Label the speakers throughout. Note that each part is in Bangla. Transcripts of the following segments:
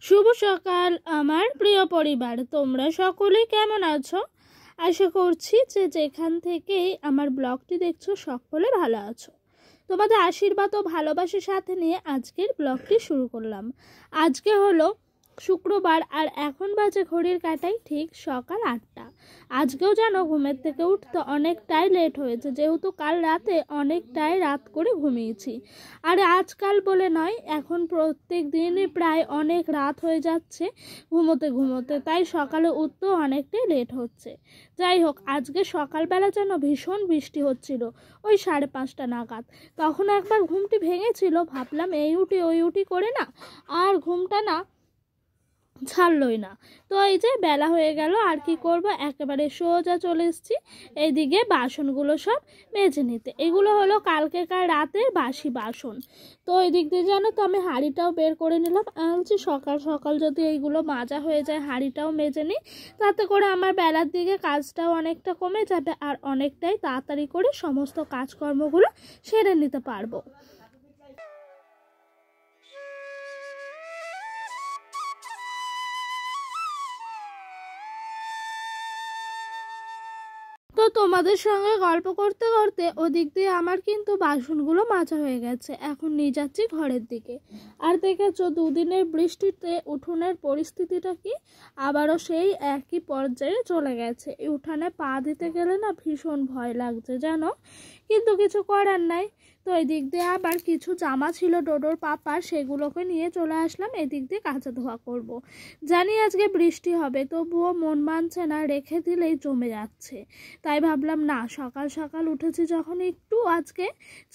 Speaker 1: শুভ সকাল আমার প্রিয় পরিবার, তোমরা সকলে কেমন আছো? আশা করছি যে যেখান থেকে আমার ব্লগটি দেখছো সকলে ভালো আছো। তোমাদের আশীর্বাদ ও ভালোবাসার সাথে নিয়ে আজকের ব্লগটি শুরু করলাম। আজকে হলো শুক্রবার আর এখন বাজে ঘড়ির কাঁটায় ঠিক সকাল 8টা। আজকেও জানো ঘুমের থেকে উঠতে অনেকটাই লেট হয়েছে, যেহেতু কাল রাতে অনেকটাই রাত করে ঘুমিয়েছি। আর আজকাল বলে নয়, এখন প্রত্যেক দিনই প্রায় অনেক রাত হয়ে যাচ্ছে ঘুমোতে ঘুমোতে, তাই সকালে উঠতেও অনেকটাই লেট হচ্ছে। যাই হোক, আজকে সকালবেলা যেন ভীষণ বৃষ্টি হচ্ছিল ওই 5:30 নাগাদ। তখন একবার ঘুমটি ভেঙেছিল, ভাবলাম এই উঠি ওই উঠি করে না আর ঘুমটা না ছাড়লই না। তো এই যে বেলা হয়ে গেল, আর কি করব, একেবারে সোজা চলে এসেছি এইদিকে বাসনগুলো সব মেজে নিতে। এগুলো হলো কালকেকার রাতের বাসি বাসন। তো এই দিক দিয়ে জানো তো আমি হাঁড়িটাও বের করে নিলাম। বলছি সকাল সকাল যদি এইগুলো মাজা হয়ে যায়, হাঁড়িটাও মেজে নিই, তাতে করে আমার বেলার দিকে কাজটাও অনেকটা কমে যাবে আর অনেকটাই তাড়াতাড়ি করে সমস্ত কাজকর্মগুলো সেরে নিতে পারবো। তো তোমাদের সঙ্গে গল্প করতে করতে ওদিক দিয়ে আমার কিন্তু বাসনগুলো মাজা হয়ে গেছে। এখন নিয়ে যাচ্ছি ঘরের দিকে। আর দেখেছো দুদিনের বৃষ্টিতে উঠোনের পরিস্থিতিটা কি, আবারও সেই একই পর্যায়ে চলে গেছে। এই উঠানে পা দিতে গেলে না ভীষণ ভয় লাগছে জানো, কিন্তু কিছু করার নাই। তো এই দিক দিয়ে আবার কিছু জামা ছিল ডোডোর পাপার, সেগুলোকে নিয়ে চলে আসলাম এদিক দিয়ে কাঁচা ধোয়া করব। জানি আজকে বৃষ্টি হবে, তবুও মন মানছে না, রেখে দিলেই জমে যাচ্ছে। তাই ভাবলাম না, সকাল সকাল উঠেছি যখন একটু আজকে,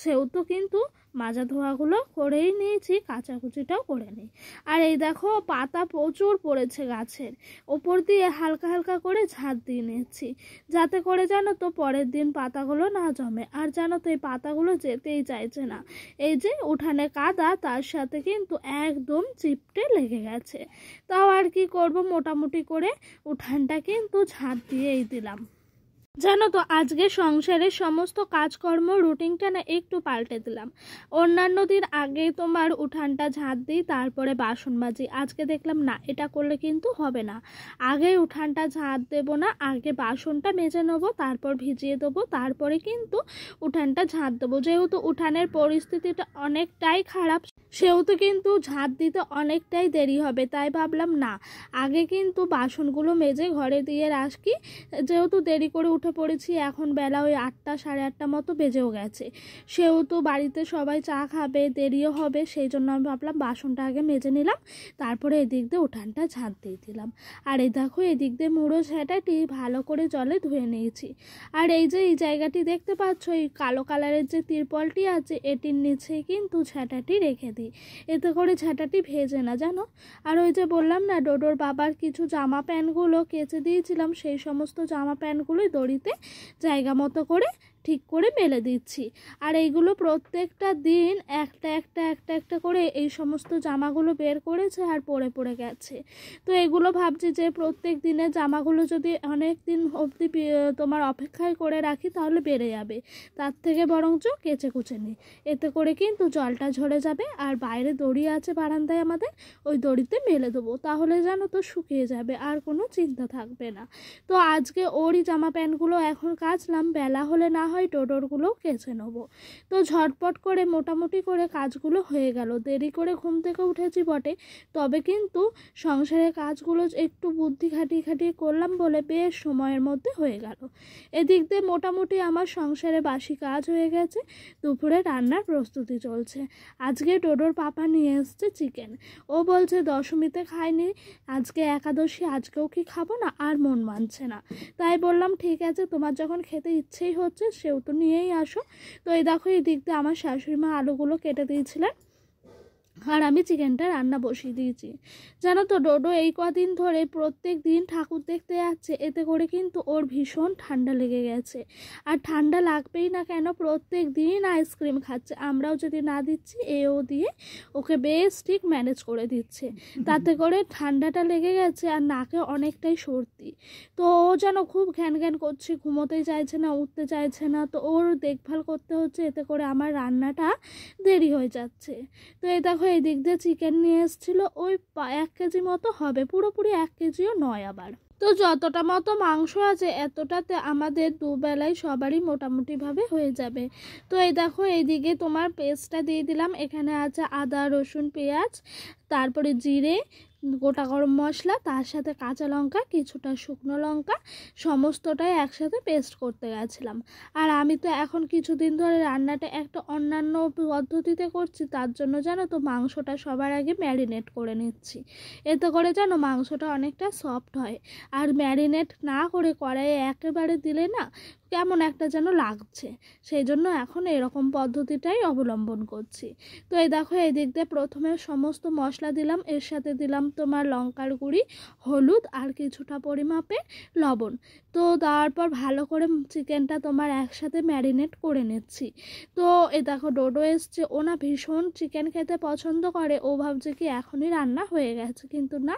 Speaker 1: সেহেতু কিন্তু মাজা ধোয়াগুলো করেই নিয়েছি, কাচাকুচিটাও করে নিই। আর এই দেখো পাতা প্রচুর পড়েছে গাছের ওপর দিয়ে, হালকা হালকা করে ঝাঁট দিয়ে নিচ্ছি, যাতে করে জানো তো পরের দিন পাতাগুলো না জমে। আর জানো তো এই পাতাগুলো যেতেই চাইছে না, এই যে উঠানে কাদা তার সাথে কিন্তু একদম চিপটে লেগে গেছে। তাও আর কি করব, মোটামুটি করে উঠানটা কিন্তু ঝাঁট দিয়েই দিলাম। জানো তো আজকে সংসারের সমস্ত কাজকর্ম রুটিনটা না একটু পাল্টে দিলাম। অন্যান্য দিন আগে তোমার উঠানটা ঝাঁট দিই, তারপরে বাসন মাজি। আজকে দেখলাম না, এটা করলে কিন্তু হবে না। আগে উঠানটা ঝাঁট দেবো না, আগে বাসনটা মেজে নেবো, তারপর ভিজিয়ে দেবো, তারপরে কিন্তু উঠানটা ঝাঁট দেবো। যেহেতু উঠানের পরিস্থিতিটা অনেকটাই খারাপ, সেহেতু কিন্তু ঝাঁট দিতে অনেকটাই দেরি হবে। তাই ভাবলাম না, আগে কিন্তু বাসনগুলো মেজে ঘরে দিয়ে রাখি। যেহেতু দেরি করে উঠে পড়েছি, এখন বেলা ওই 8টা 8:30 মতো বেজেও গেছে, সেহেতু বাড়িতে সবাই চা খাবে, দেরিও হবে, সেই জন্য আমি ভাবলাম বাসনটা আগে মেজে নিলাম, তারপরে এদিক দিয়ে উঠানটা ঝাঁট দিয়ে দিলাম। আর এই দেখো এদিক দিয়ে মুড়ো ঝাঁটাটি ভালো করে জলে ধুয়ে নিয়েছি। আর এই যে এই জায়গাটি দেখতে পাচ্ছ, এই কালো কালারের যে তিরপলটি আছে, এটির নিচে কিন্তু ঝাঁটাটি রেখে দিই, এতে করে ঝাঁটাটি ভেজে না জানো। আর ওই যে বললাম না, ডোডোর বাবার কিছু জামা প্যান্টগুলো কেচে দিয়েছিলাম, সেই সমস্ত জামা প্যান্টগুলোই দড়িতে জায়গা মতো করে ঠিক করে মেলে দিচ্ছি। আর এইগুলো প্রত্যেকটা দিন একটা একটা একটা একটা করে এই সমস্ত জামাগুলো বের করেছে আর পরে পড়ে গেছে। তো এগুলো ভাবছি যে প্রত্যেক দিনের জামাগুলো যদি অনেক দিন অবধি তোমার অপেক্ষায় করে রাখি তাহলে বেড়ে যাবে, তার থেকে বরঞ্চ কেচে কুচে নিই, এতে করে কিন্তু জলটা ঝরে যাবে। আর বাইরে দড়ি আছে বারান্দায় আমাদের, ওই দড়িতে মেলে দেবো, তাহলে জানো তো শুকিয়ে যাবে, আর কোনো চিন্তা থাকবে না। তো আজকে ওরই জামা প্যান্টগুলো এখন কাচলাম, বেলা হলে না হয় ডোডোরগুলোও কেচে নেবো। তো ঝটপট করে মোটামুটি করে কাজগুলো হয়ে গেল। দেরি করে ঘুম থেকে উঠেছি বটে, তবে কিন্তু সংসারের কাজগুলো একটু বুদ্ধি খাটিয়ে খাটিয়ে করলাম বলে বেশ সময়ের মধ্যে হয়ে গেল। এদিক দিয়ে মোটামুটি আমার সংসারে বাসি কাজ হয়ে গেছে। দুপুরে রান্নার প্রস্তুতি চলছে। আজকে ডোডোর পাপা নিয়ে এসছে চিকেন। ও বলছে দশমীতে খায়নি, আজকে একাদশী, আজকেও কি খাবো না, আর মন মানছে না। তাই বললাম ঠিক আছে, তোমার যখন খেতে ইচ্ছেই হচ্ছে সেহেতু নিয়েই আসো। তো এই দেখো এই দিক দিয়ে আমার শাশুড়ি মা আলুগুলো কেটে দিয়েছিলেন, আর আমি চিকেনটা রান্না বসিয়ে দিয়েছি। জানো তো ডোডো এই কদিন ধরে প্রত্যেক দিন ঠাকুর দেখতে যাচ্ছে, এতে করে কিন্তু ওর ভীষণ ঠান্ডা লেগে গেছে। আর ঠান্ডা লাগবেই না কেন, প্রত্যেক দিন আইসক্রিম খাচ্ছে, আমরাও যদি না দিচ্ছি এও দিয়ে ওকে বেশ ঠিক ম্যানেজ করে দিচ্ছে, তাতে করে ঠান্ডাটা লেগে গেছে আর নাকে অনেকটাই সর্দি। তো ও যেন খুব ঘ্যান ঘ্যান করছে, ঘুমোতেই চাইছে না, উঠতে চাইছে না, তো ওর দেখভাল করতে হচ্ছে, এতে করে আমার রান্নাটা দেরি হয়ে যাচ্ছে। তো এই দেখো এই দিক দিয়ে চিকেন নিয়ে এসেছিলো ওই 1 কেজি মতো হবে, পুরোপুরি 1 কেজিও নয় আবার। তো যতটা মতো মাংস আছে এতটাতে আমাদের দুবেলায় সবারই মোটামুটিভাবে হয়ে যাবে। তো এই দেখো এইদিকে তোমার পেস্টটা দিয়ে দিলাম, এখানে আছে আদা রসুন পেঁয়াজ, তারপরে জিরে, গোটা গরম মশলা, তার সাথে কাঁচা লঙ্কা, কিছুটা শুকনো লঙ্কা, সমস্তটাই একসাথে পেস্ট করতে গেছিলাম। আর আমি তো এখন কিছুদিন ধরে রান্নাটা একটা অন্যান্য পদ্ধতিতে করছি, তার জন্য জানো তো মাংসটা সবার আগে ম্যারিনেট করে নিচ্ছি। এতে করে জানো মাংসটা অনেকটা সফট হয়। আর ম্যারিনেট না করে কড়াইয়ে একেবারে দিলে না কেমন একটা যেন লাগছে, সেই জন্য এখন এরকম পদ্ধতিটাই অবলম্বন করছি। তো এই দেখো এই দিক দিয়ে প্রথমে সমস্ত মশলা দিলাম, এর সাথে দিলাম তোমার লঙ্কার গুঁড়ি, হলুদ আর কিছুটা পরিমাপে লবণ। তো তারপর ভালো করে চিকেনটা তোমার একসাথে ম্যারিনেট করে নিচ্ছি। তো এই দেখো ডোডো এসছে, ও না ভীষণ চিকেন খেতে পছন্দ করে, ও ভাবছে কি এখনই রান্না হয়ে গেছে, কিন্তু না,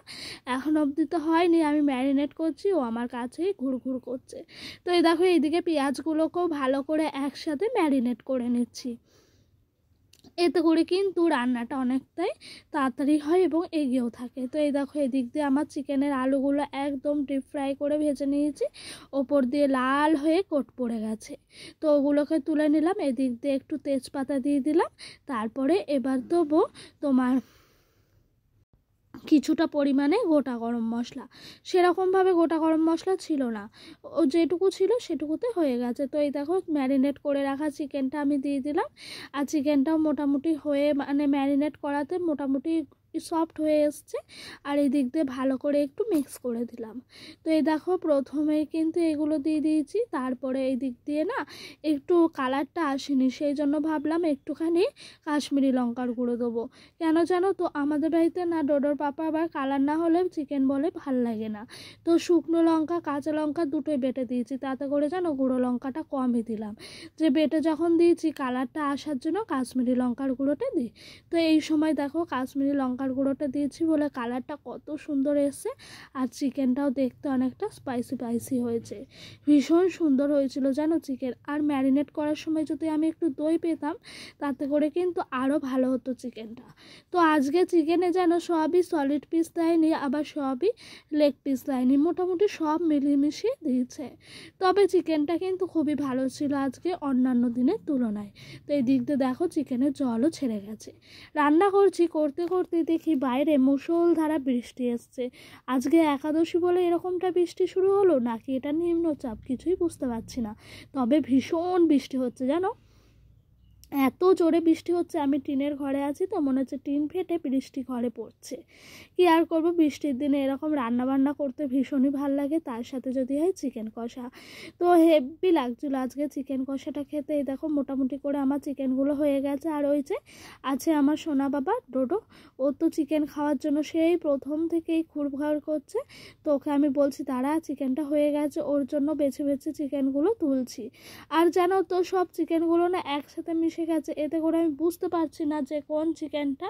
Speaker 1: এখন অবধি তো হয়নি, আমি ম্যারিনেট করছি, ও আমার কাছেই ঘুরঘুর করছে। তো এই দেখো এইদিকে পেঁয়াজগুলোকেও ভালো করে একসাথে ম্যারিনেট করে নিচ্ছি। এতে করে কিন্তু রান্নাটা অনেকটাই তাড়াতাড়ি হয় এবং এগিয়েও থাকে। তো এই দেখো এদিক দিয়ে আমার চিকেনের আলুগুলো একদম ডিপ ফ্রাই করে ভেজে নিয়েছি, ওপর দিয়ে লাল হয়ে কোট পড়ে গেছে। তো ওগুলোকে তুলে নিলাম, এদিক দিয়ে একটু তেজপাতা দিয়ে দিলাম, তারপরে এবার দেবো তোমার কিছুটা পরিমাণে গোটা গরম মশলা। সেরকমভাবে গোটা গরম মশলা ছিল না, ও যেটুকু ছিল সেটুকুতে হয়ে গেছে। তো এই দেখো ম্যারিনেট করে রাখা চিকেনটা আমি দিয়ে দিলাম, আর চিকেনটাও মোটামুটি হয়ে মানে ম্যারিনেট করাতে মোটামুটি সফট হয়ে এসছে। আর এই দিক দিয়ে ভালো করে একটু মিক্স করে দিলাম। তো এই দেখো প্রথমেই কিন্তু এগুলো দিয়ে দিয়েছি, তারপরে এই দিক দিয়ে না একটু কালারটা আসেনি, সেই জন্য ভাবলাম একটুখানি কাশ্মীরি লঙ্কার গুঁড়ো দেবো। কেন জানো তো আমাদের বাড়িতে না ডোডোর পাপা আবার কালার না হলে চিকেন বলে ভাল লাগে না। তো শুকনো লঙ্কা কাঁচা লঙ্কা দুটোই বেটে দিয়েছি, তাতে করে জানো গুঁড়ো লঙ্কাটা কমই দিলাম, যে বেটে যখন দিয়েছি কালারটা আসার জন্য কাশ্মীরি লঙ্কার গুঁড়োটা দিই। তো এই সময় দেখো কাশ্মীরি লঙ্কার গুঁড়োটা দিয়েছি বলে কালারটা কত সুন্দর এসছে, আর চিকেনটাও দেখতে অনেকটা স্পাইসি স্পাইসি হয়েছে, ভীষণ সুন্দর হয়েছিল জানো চিকেন। আর ম্যারিনেট করার সময় যদি আমি একটু দই পেতাম তাতে করে কিন্তু আরও ভালো হতো চিকেনটা। তো আজকে চিকেনে যেন সবই সলিড পিস দেয়নি, আবার সবই লেগ পিস দেয়নি, মোটামুটি সব মিলিয়ে দিয়েছে। তবে চিকেনটা কিন্তু খুবই ভালো ছিল আজকে অন্যান্য দিনের তুলনায়। তো এই দিক দিয়ে দেখো চিকেনের জলও ছেড়ে গেছে। রান্না করছি, করতে করতে দেখি বাইরে মুষলধারা বৃষ্টি এসছে। আজকে একাদশী বলে এরকমটা বৃষ্টি শুরু হলো, নাকি এটা নিম্নচাপ কিছুই বুঝতে পারছি না। তবে ভীষণ বৃষ্টি হচ্ছে জানো, এত জোরে বৃষ্টি হচ্ছে। আমি টিনের ঘরে আছি তো মনে হচ্ছে টিন ফেটে বৃষ্টি ঘরে পড়ছে। কি আর করব, বৃষ্টির দিনে এরকম রান্না বান্না করতে ভীষণই ভালো লাগে, তার সাথে যদি হয় চিকেন কষা। তো হেভি লাগছিল আজকে চিকেন কষাটা খেতে। এই দেখো মোটামুটি করে আমার চিকেনগুলো হয়ে গেছে। আর ওই যে আছে আমার সোনা বাবা ডোডো, ও তো চিকেন খাওয়ার জন্য সেই প্রথম থেকেই খুরঘার করছে। তো ওকে আমি বলছি দাঁড়া, চিকেনটা হয়ে গেছে, ওর জন্য বেছে বেছে চিকেনগুলো তুলছি। আর জানো তো সব চিকেনগুলো না একসাথে মিশে গেছে, এতে করে আমি বুঝতে পারছি না যে কোন চিকেনটা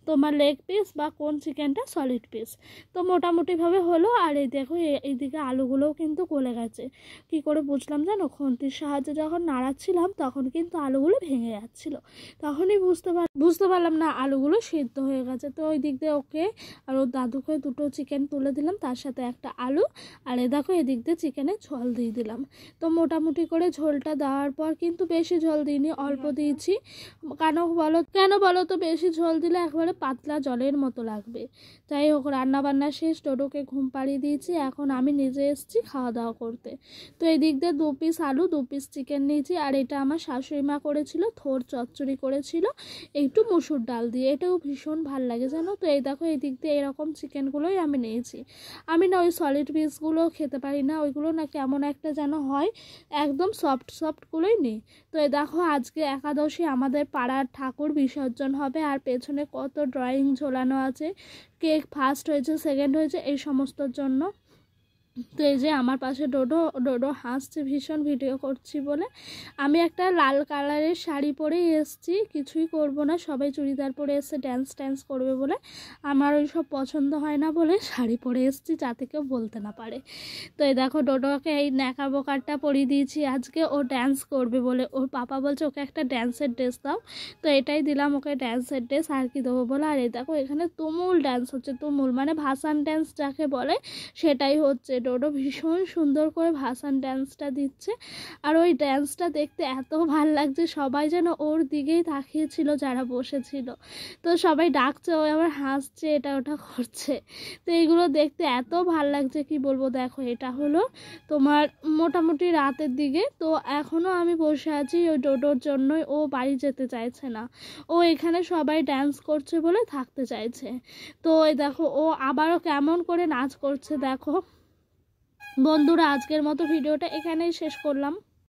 Speaker 1: তোমার লেগ পিস বা কোন চিকেনটা সলিড পিস। তো মোটামুটিভাবে হলো। আর এই দেখো এইদিকে আলুগুলোও কিন্তু গলে গেছে। কি করে বুঝলাম জানো, খুন্তির সাহায্যে যখন নাড়াচ্ছিলাম তখন কিন্তু আলুগুলো ভেঙে যাচ্ছিল, তখনই বুঝতে পারলাম না আলুগুলো সিদ্ধ হয়ে গেছে। তো ওই দিক দিয়ে ওকে আর ওর দাদুকে দুটো চিকেন তুলে দিলাম, তার সাথে একটা আলু। আর এ দেখো এদিক দিয়ে চিকেনের ঝোল দিয়ে দিলাম। তো মোটামুটি করে ঝোলটা দেওয়ার পর কিন্তু বেশি ঝোল দিইনি, অল্প দিয়েছি। কেন বলো তো, বেশি ঝোল দিলে একবারে পাতলা জলের মতো লাগবে। যাই হোক রান্না বান্না শেষ, ডোডোকে ঘুম পাড়িয়ে দিয়েছি, এখন আমি নিজে এসেছি খাওয়া দাওয়া করতে। তো এই দিক দিয়ে 2 পিস আলু 2 পিস চিকেন নিয়েছি। আর এটা আমার শাশুড়ি মা করেছিল, থোড় চচ্চড়ি করেছিল একটু মসুর ডাল দিয়ে, এটাও ভীষণ ভাল লাগে জানো। তো এই দেখো এই দিক দিয়ে এরকম চিকেনগুলোই আমি নিয়েছি। আমি না ওই সলিড পিসগুলো খেতে পারি না, ওইগুলো না কেমন একটা যেন হয়, একদম সফটগুলোই নেই। তো এই দেখো আজকে একাদশী, আমাদের পাড়ার ঠাকুর বিসর্জন হবে, আর পেছনে কত ড্রয়িং ঝোলানো আছে, কে ফার্স্ট হয়েছে সেকেন্ড হয়েছে এই সমস্তর জন্য। তো এই যে আমার পাশে ডোডো হাসছে ভীষণ ভিডিও করছি বলে। আমি একটা লাল কালারের শাড়ি পরেই এসেছি, কিছুই করব না, সবাই চুড়িদার পরে এসে ড্যান্স করবে বলে। আমার ওই সব পছন্দ হয় না বলে শাড়ি পরে এসেছি, যাতে কেউ বলতে না পারে। তো এই দেখো ডোডোকে এই ন্যাকা বোকারটা পরিয়ে দিয়েছি আজকে, ও ড্যান্স করবে বলে। ওর পাপা বলছে ওকে একটা ড্যান্সের ড্রেস দাও, তো এটাই দিলাম ওকে ড্যান্সের ড্রেস, আর কি দেবো বলে। আর এই দেখো এখানে তুমুল ড্যান্স হচ্ছে, তুমুল মানে ভাসান ড্যান্স যাকে বলে সেটাই হচ্ছে। ডোডো ভীষণ সুন্দর করে ভাসান ড্যান্সটা দিচ্ছে, আর ওই ড্যান্সটা দেখতে এত ভাল লাগছে, সবাই যেন ওর দিকেই তাকিয়েছিল যারা বসেছিল। তো সবাই ডাকছে, ও আবার হাসছে, এটা ওটা করছে। তো এইগুলো দেখতে এত ভাল লাগছে কি বলবো। দেখো এটা হলো তোমার মোটামুটি রাতের দিকে, তো এখনও আমি বসে আছি ওই ডোডোর জন্যই, ও বাড়ি যেতে চাইছে না, ও এখানে সবাই ড্যান্স করছে বলে থাকতে চাইছে। তো এই দেখো ও আবারও কেমন করে নাচ করছে দেখো। বন্ধুরা আজকের মতো ভিডিওটা এখানেই শেষ করলাম।